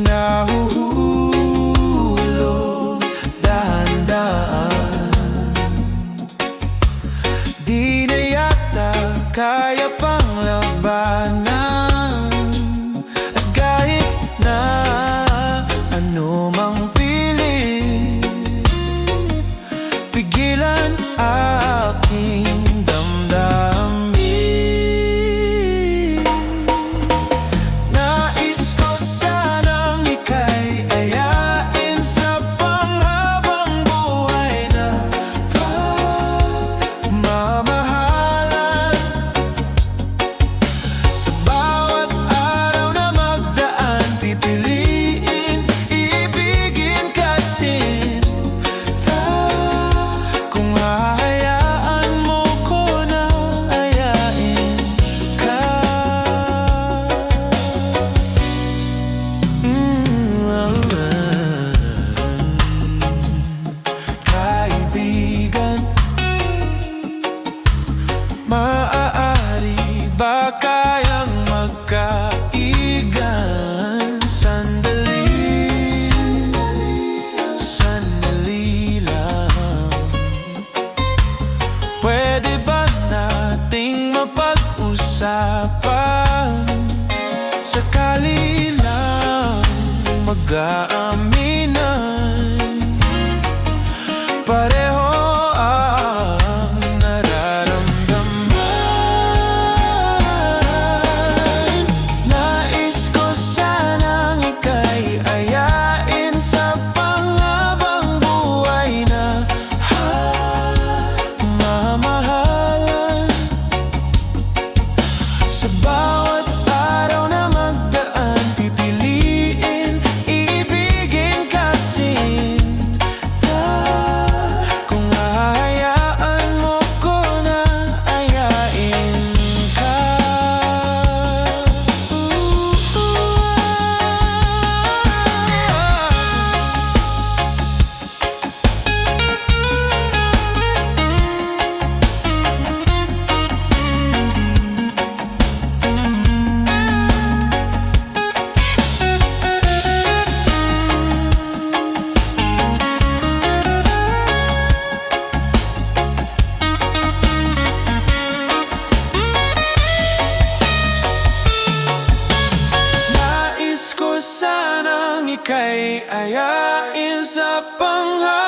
nahuhulog dahan-dahan. Di na yata kaya pang labanan. At kahit na ano mang pilit, pigilan aking damdamin. Nais ko sanang ika'y ayain sa panghabang buhay na pagmamahalan. Sa bawat araw na magdaan, pipiliin, ibigin ka sinta. Kung hahayaan mo ko na ayain ka. Kaibigan, maaari ba kayang magkaigan? Sandali lang. Pwede ba nating mapag-usapan? Sakali lang mag-aaminan, pareho ang nararamdaman. Nais ko sanang ika'y ayain sa panghabang buhay na mamahalan. Sa bawat araw na magdaan, pipiliin, ibigin ka sinta. Kung hahayaan mo ko na ayain ka. Nais ko sanang ika'y ayain sa panghabang